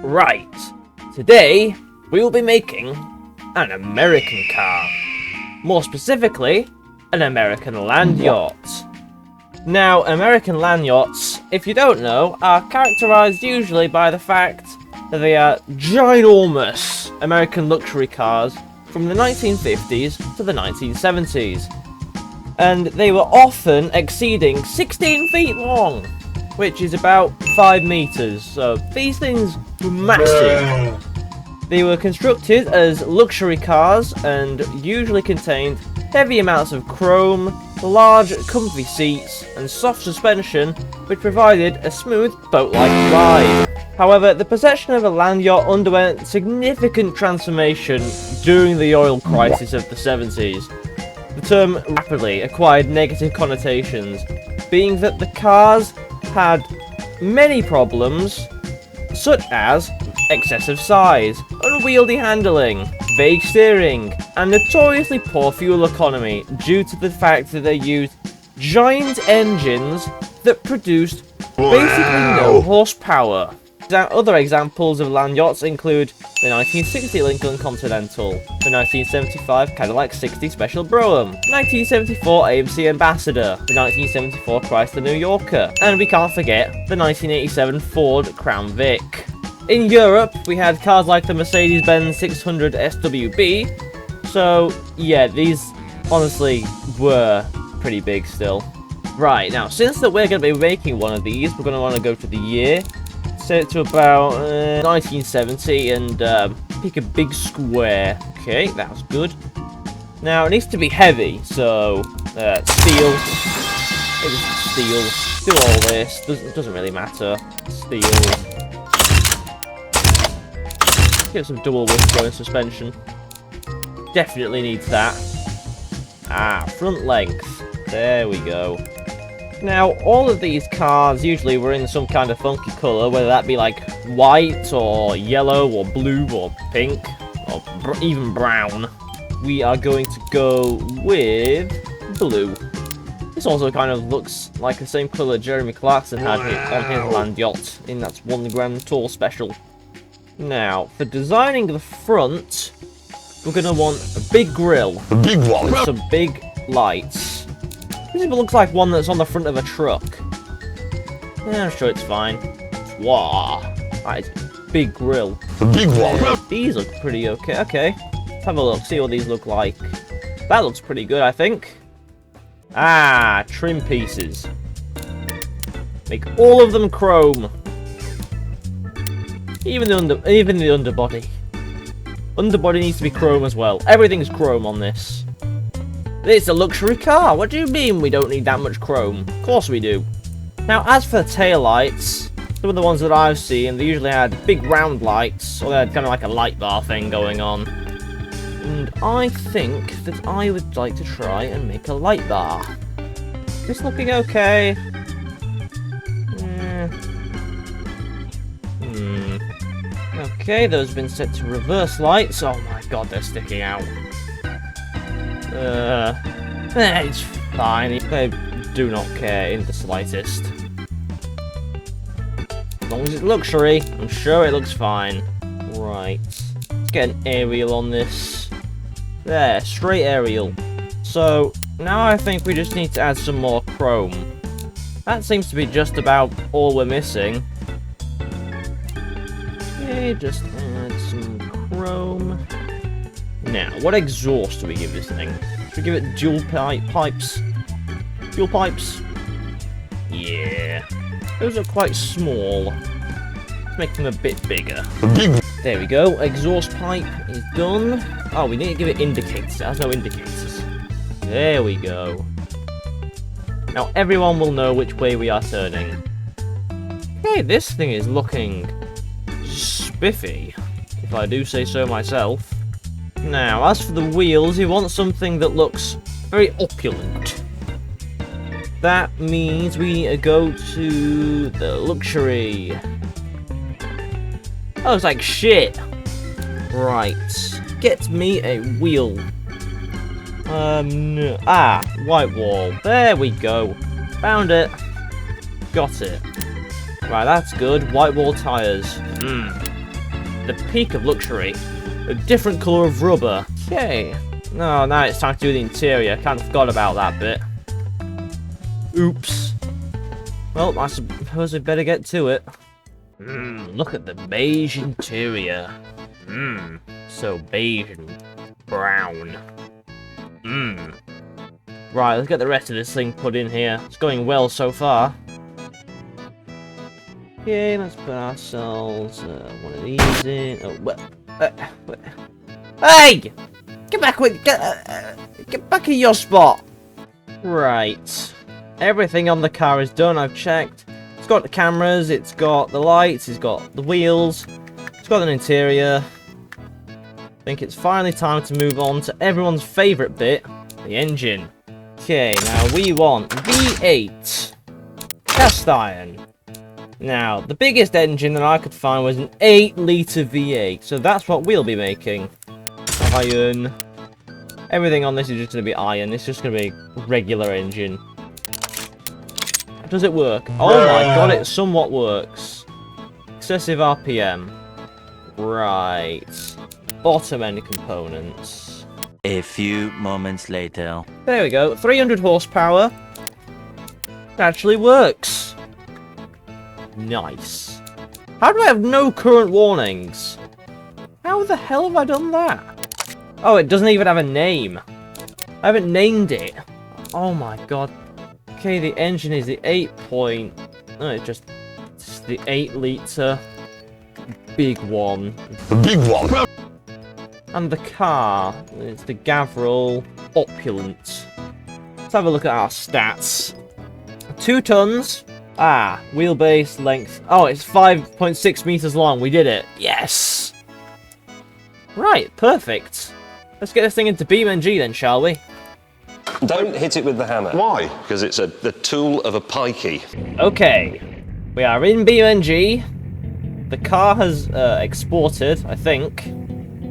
Right, today we will be making an American car. More specifically, an American land yacht. Now, American land yachts, if you don't know, are characterized usually by the fact that they are ginormous American luxury cars from the 1950s to the 1970s. And they were often exceeding 16 feet long, which is about 5 meters. So these things were massive. They were constructed as luxury cars and usually contained heavy amounts of chrome, large comfy seats, and soft suspension, which provided a smooth boat-like ride. However, the perception of a land yacht underwent significant transformation during the oil crisis of the 70s. The term rapidly acquired negative connotations, being that the cars had many problems, such as excessive size, unwieldy handling, vague steering, and notoriously poor fuel economy due to the fact that they used giant engines that produced basically no horsepower. Other examples of land yachts include the 1960 Lincoln Continental, the 1975 Cadillac 60 Special Brougham, 1974 AMC Ambassador, the 1974 Chrysler New Yorker, and we can't forget the 1987 Ford Crown Vic. In Europe, we had cars like the Mercedes-Benz 600 SWB, so yeah, these honestly were pretty big still. Right, now, since that we're going to be making one of these, we're going to want to go to the year, set it to about 1970, and pick a big square. Okay, that's good. Now, it needs to be heavy, so steel. It was steel. Do all this. Doesn't really matter. Steel. Get some double wishbone suspension. Definitely needs that. Front length. There we go. Now, all of these cars usually were in some kind of funky colour, whether that be like white, or yellow, or blue, or pink, or even brown. We are going to go with blue. This also kind of looks like the same colour Jeremy Clarkson had on his land yacht in that one Grand Tour special. Now, for designing the front, we're going to want a big grille. A big one. With some big lights. This even looks like one that's on the front of a truck. Yeah, I'm sure it's fine. Wow, that is a big grille. A big one. These look pretty okay. Okay, let's have a look, see what these look like. That looks pretty good, I think. Trim pieces. Make all of them chrome. Even the underbody. Underbody needs to be chrome as well. Everything's chrome on this. It's a luxury car. What do you mean we don't need that much chrome? Of course we do. Now, as for the taillights, some of the ones that I've seen, they usually had big round lights, or they had kind of like a light bar thing going on. And I think that I would like to try and make a light bar. It's looking okay. Okay, those have been set to reverse lights. Oh my god, they're sticking out. It's fine. I do not care in the slightest. As long as it's luxury, I'm sure it looks fine. Right. Let's get an aerial on this. There, straight aerial. So, now I think we just need to add some more chrome. That seems to be just about all we're missing. Okay, just add some chrome. Now, what exhaust do we give this thing? Should we give it dual pipes? Fuel pipes? Yeah. Those are quite small. Let's make them a bit bigger. There we go. Exhaust pipe is done. Oh, we need to give it indicators. It has no indicators. There we go. Now, everyone will know which way we are turning. Okay, this thing is looking spiffy, if I do say so myself. Now, as for the wheels, you want something that looks very opulent. That means we need to go to the luxury. That looks like shit. Right. Get me a wheel. No. White wall. There we go. Found it. Got it. Right, that's good. White wall tyres. the peak of luxury. A different colour of rubber. Okay. No, now it's time to do the interior. Kind of forgot about that bit. Oops. Well, I suppose we better get to it. Look at the beige interior. So beige and brown. Right, let's get the rest of this thing put in here. It's going well so far. Okay, let's put ourselves one of these in. Oh, well. Hey! Get back with get back in your spot. Right. Everything on the car is done. I've checked. It's got the cameras. It's got the lights. It's got the wheels. It's got an interior. I think it's finally time to move on to everyone's favourite bit, the engine. Okay, now we want V8 cast iron. Now, the biggest engine that I could find was an 8-litre V8, so that's what we'll be making. Iron. Everything on this is just going to be iron. It's just going to be a regular engine. Does it work? Oh my god, it somewhat works. Excessive RPM. Right. Bottom end components. A few moments later. There we go. 300 horsepower. It actually works. Nice. How do I have no current warnings? How the hell have I done that? Oh, it doesn't even have a name. I haven't named it. Oh my god. Okay, the engine is the 8 No, it's the 8-litre big one. The big one. And the car, it's the Gavril Opulent. Let's have a look at our stats. 2 tons. Wheelbase length. Oh, it's 5.6 meters long. We did it. Yes! Right, perfect. Let's get this thing into BeamNG then, shall we? Don't hit it with the hammer. Why? Because it's the tool of a pikey. Okay. We are in BeamNG. The car has exported, I think.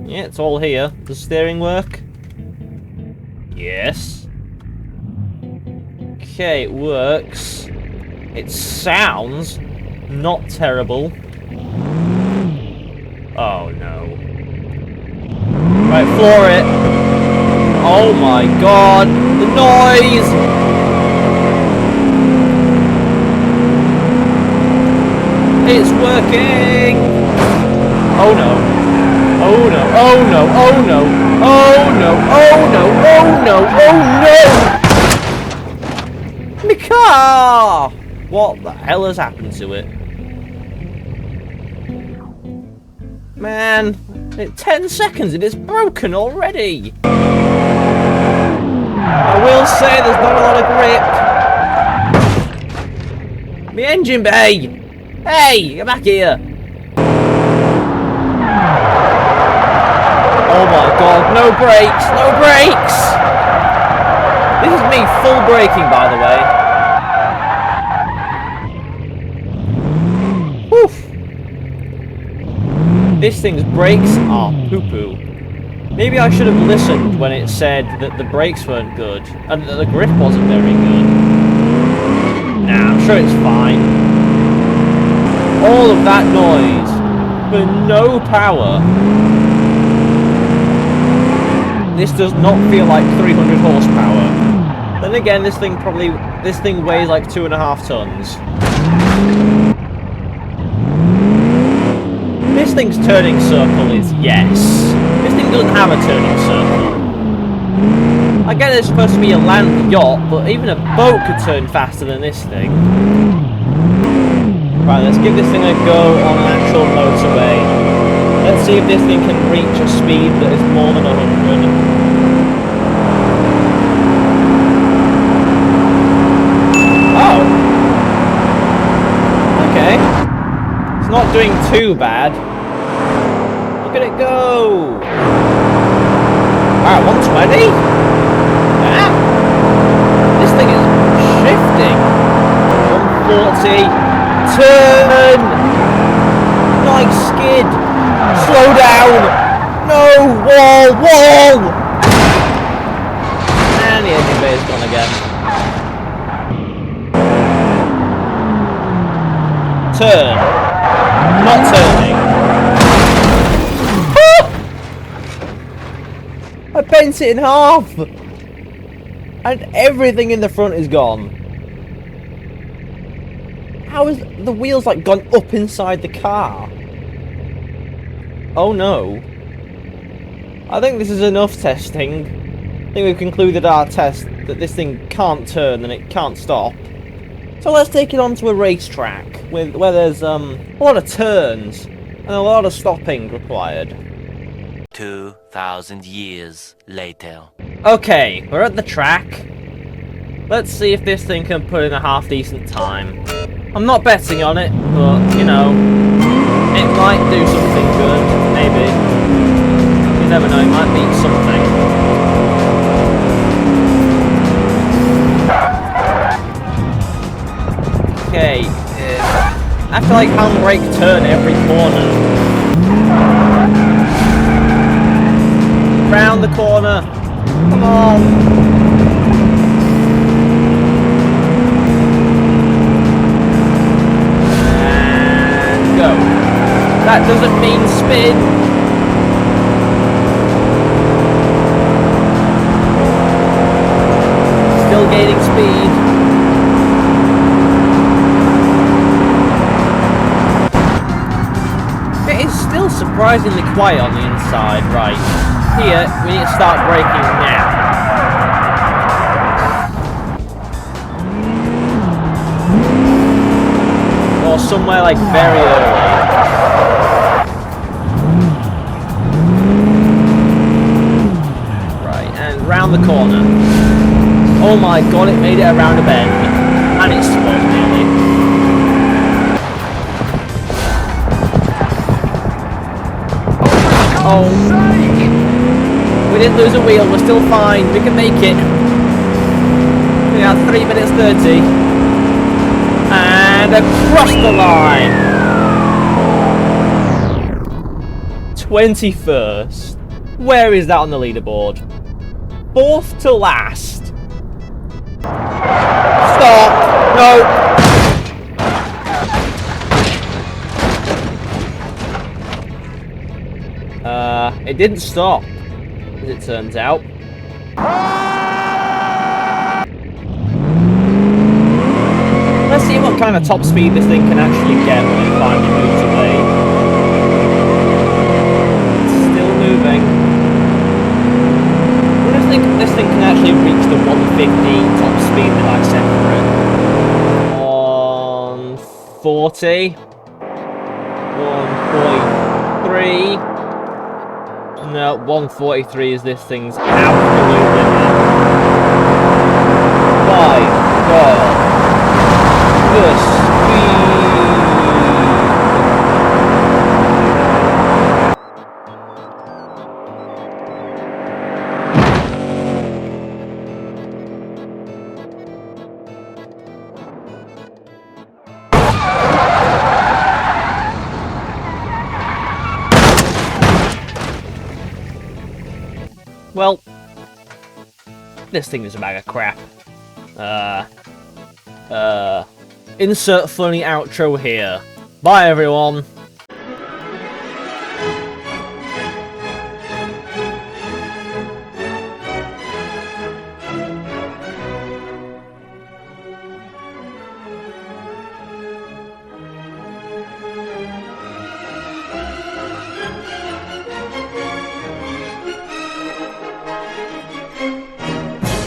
Yeah, it's all here. Does steering work? Yes. Okay, it works. It sounds not terrible. Oh no. Right, floor it. Oh my god, the noise! It's working! Oh no. Oh no, oh no, oh no, oh no, oh no, oh no, oh no! My car! What the hell has happened to it? Man, 10 seconds and it's broken already! I will say there's not a lot of grip. My engine bay! Hey, get back here! Oh my god, no brakes, no brakes! This is me full braking, by the way. Woof! This thing's brakes are poo-poo. Maybe I should have listened when it said that the brakes weren't good, and that the grip wasn't very good. Nah, I'm sure it's fine. All of that noise, for no power. This does not feel like 300 horsepower. Then again, this thing weighs like 2.5 tons. This thing's turning circle is yes. This thing doesn't have a turning circle. I get it's supposed to be a land yacht, but even a boat could turn faster than this thing. Right, let's give this thing a go on an actual motorway. Let's see if this thing can reach a speed that is more than 100. Oh. Okay. It's not doing too bad. Look at it go! Alright, 120? Yeah. This thing is shifting. 140. Turn! Nice skid! Slow down! No! Wall! Wall! And the engine bay is gone again. Turn. Not turning. bent it in half! And everything in the front is gone. How is the wheels like gone up inside the car? Oh no. I think this is enough testing. I think we've concluded our test that this thing can't turn and it can't stop. So let's take it onto a racetrack where there's a lot of turns and a lot of stopping required. 2,000 years later. Okay, we're at the track. Let's see if this thing can put in a half-decent time. I'm not betting on it, but, you know, it might do something good, maybe. You never know, it might beat something. Okay, I feel like handbrake turn every corner. Round the corner. Come on. And go. That doesn't mean spin. Still gaining speed. It is still surprisingly quiet on the inside, right. Here, we need to start braking now. Or somewhere like very early. Right, and round the corner. Oh my god, it made it around a bend. And it spun nearly. Oh. We didn't lose a wheel, we're still fine, we can make it. We have 3 minutes 30. And across the line. 21st. Where is that on the leaderboard? 4th to last. Stop! No! It didn't stop. As it turns out. Let's see what kind of top speed this thing can actually get when it finally moves away. It's still moving. I don't think this thing can actually reach the 150 top speed that I set for it. 140. 143. No, 143 is this thing's absolute limit. My god. The speed. Well, this thing is a bag of crap. Insert funny outro here. Bye, everyone.